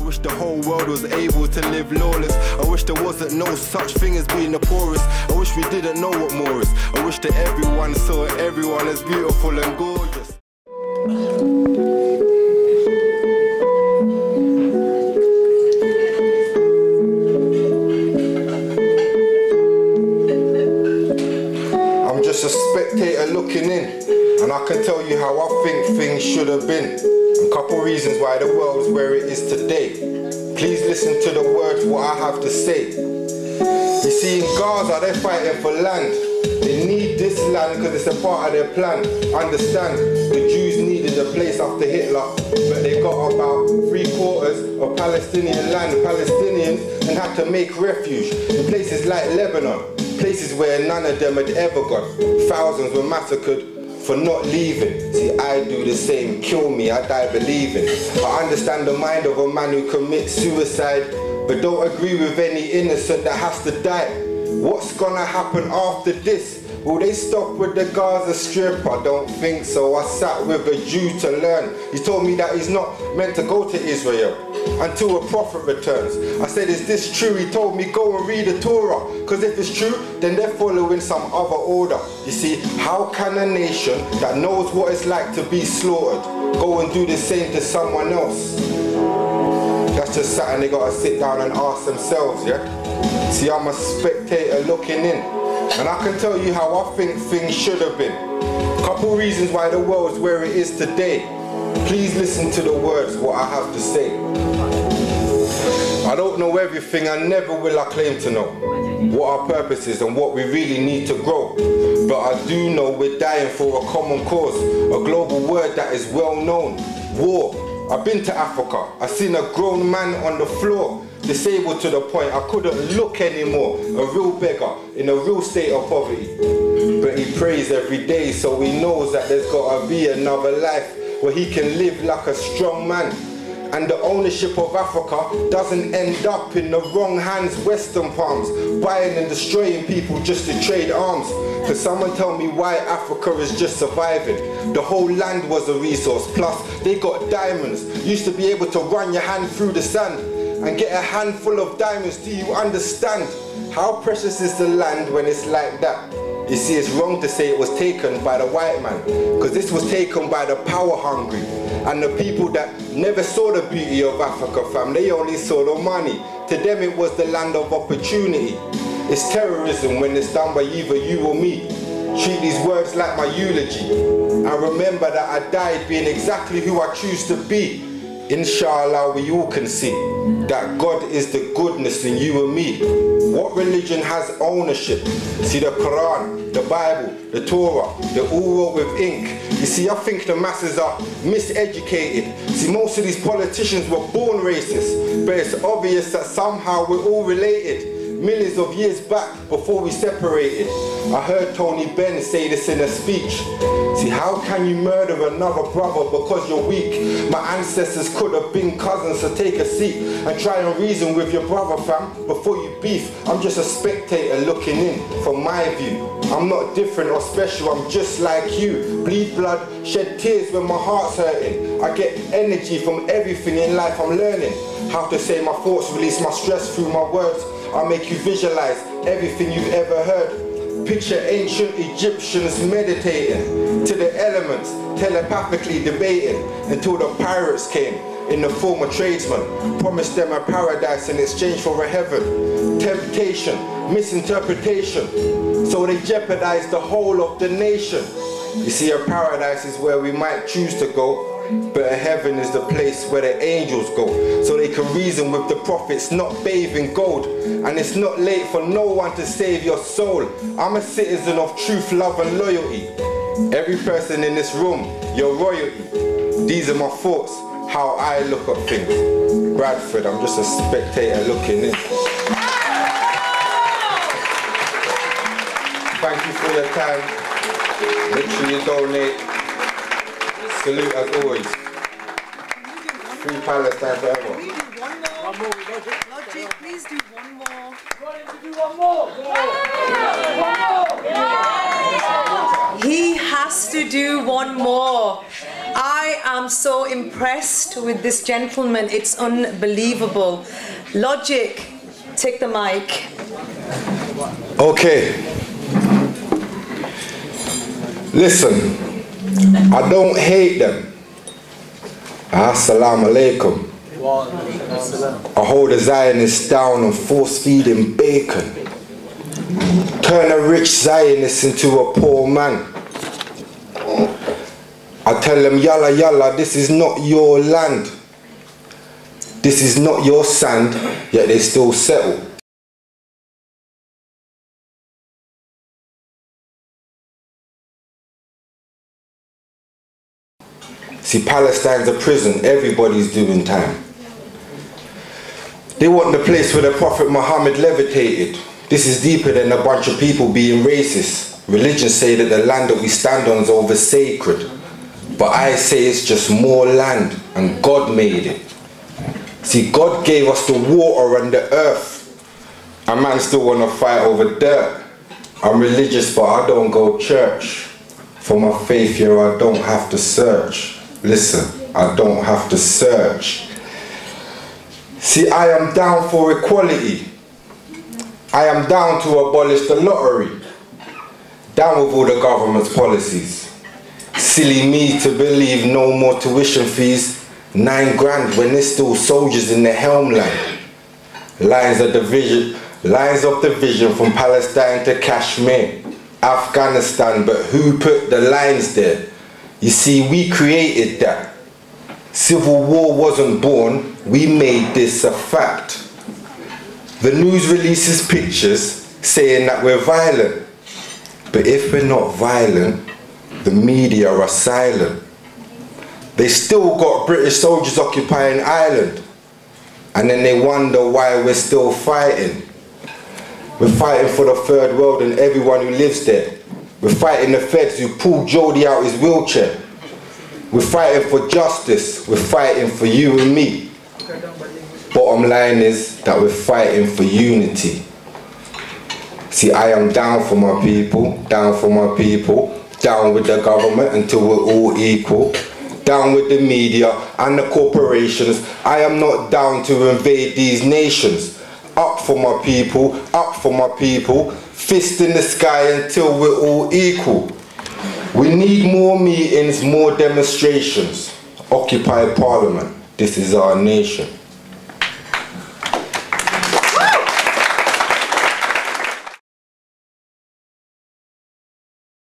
wish the whole world was able to live lawless. I wish there wasn't no such thing as being the poorest. I wish we didn't know what more is. I wish that everyone saw everyone as beautiful and gorgeous. I'm just a spectator looking in, and I can tell you how I think things should have been. A couple reasons why the world's where it is today. Please listen to the words, what I have to say. You see, in Gaza, they're fighting for land. They need this land because it's a part of their plan. Understand, the Jews needed a place after Hitler, but they got about 3/4 of Palestinian land, Palestinians, and had to make refuge in places like Lebanon, places where none of them had ever gone. Thousands were massacred for not leaving. See, I do the same. Kill me, I die believing. I understand the mind of a man who commits suicide, but don't agree with any innocent that has to die. What's gonna happen after this? Will they stop with the Gaza Strip? I don't think so. I sat with a Jew to learn. He told me that he's not meant to go to Israel until a prophet returns. I said, is this true? He told me, go and read the Torah, because if it's true, then they're following some other order. You see, how can a nation that knows what it's like to be slaughtered go and do the same to someone else? That's just something they gotta sit down and ask themselves, yeah? See, I'm a spectator looking in, and I can tell you how I think things should have been. Couple reasons why the world's where it is today. Please listen to the words, what I have to say. I don't know everything, and never will I claim to know what our purpose is and what we really need to grow. But I do know we're dying for a common cause, a global word that is well known, war. I've been to Africa, I've seen a grown man on the floor, disabled to the point I couldn't look anymore, a real beggar in a real state of poverty. But he prays every day, so he knows that there's gotta be another life where he can live like a strong man. And the ownership of Africa doesn't end up in the wrong hands, Western palms, buying and destroying people just to trade arms. Cause someone tell me why Africa is just surviving. The whole land was a resource, plus they got diamonds. Used to be able to run your hand through the sand and get a handful of diamonds. Do you understand? How precious is the land when it's like that? You see, it's wrong to say it was taken by the white man, because this was taken by the power hungry and the people that never saw the beauty of Africa, fam. They only saw the money. To them it was the land of opportunity. It's terrorism when it's done by either you or me. Treat these words like my eulogy, and remember that I died being exactly who I choose to be. Inshallah, we all can see that God is the goodness in you and me. What religion has ownership? See, the Quran, the Bible, the Torah, they're all wrote with ink. You see, I think the masses are miseducated. See, most of these politicians were born racist, but it's obvious that somehow we're all related. Millions of years back, before we separated. I heard Tony Benn say this in a speech. See, how can you murder another brother because you're weak? My ancestors could have been cousins, so take a seat and try and reason with your brother, fam, before you beef. I'm just a spectator looking in from my view. I'm not different or special, I'm just like you. Bleed blood, shed tears when my heart's hurting. I get energy from everything in life I'm learning. How to say my thoughts, release my stress through my words. I'll make you visualize everything you've ever heard. Picture ancient Egyptians meditating to the elements, telepathically debating until the pirates came in the form of tradesmen, promised them a paradise in exchange for a heaven. Temptation, misinterpretation, so they jeopardized the whole of the nation. You see, a paradise is where we might choose to go, but a heaven is the place where the angels go, so they can reason with the prophets, not bathe in gold. And it's not late for no one to save your soul. I'm a citizen of truth, love and loyalty. Every person in this room, you're royalty. These are my thoughts, how I look at things. Bradford, I'm just a spectator looking in. Thank you for your time. Make sure you donate. Salute as always. Free Palestine forever. We do one more. Logic, please do one more. Do one more. He has to do one more. I am so impressed with this gentleman. It's unbelievable. Logic, take the mic. Okay. Listen, I don't hate them. Assalamu alaikum. I hold the Zionists down and force feed him bacon. Turn a rich Zionist into a poor man. I tell them, yalla yalla, this is not your land. This is not your sand, yet they still settle. See, Palestine's a prison, everybody's doing time. They want the place where the Prophet Muhammad levitated. This is deeper than a bunch of people being racist. Religions say that the land that we stand on is over sacred. But I say it's just more land, and God made it. See, God gave us the water and the earth. A man still want to fight over dirt. I'm religious, but I don't go church. For my faith here, I don't have to search. Listen, I don't have to search. See, I am down for equality. I am down to abolish the lottery. Down with all the government's policies. Silly me to believe no more tuition fees. 9 grand when there's still soldiers in the helmland. Lines of division from Palestine to Kashmir, Afghanistan, but who put the lines there? You see, we created that. Civil war wasn't born, we made this a fact. The news releases pictures saying that we're violent. But if we're not violent, the media are silent. They still got British soldiers occupying Ireland. And then they wonder why we're still fighting. We're fighting for the third world and everyone who lives there. We're fighting the feds who pulled Jody out his wheelchair. We're fighting for justice. We're fighting for you and me. Bottom line is that we're fighting for unity. See, I am down for my people, down for my people, down with the government until we're all equal, down with the media and the corporations. I am not down to invade these nations. Up for my people, fist in the sky until we're all equal. We need more meetings, more demonstrations. Occupy Parliament, this is our nation.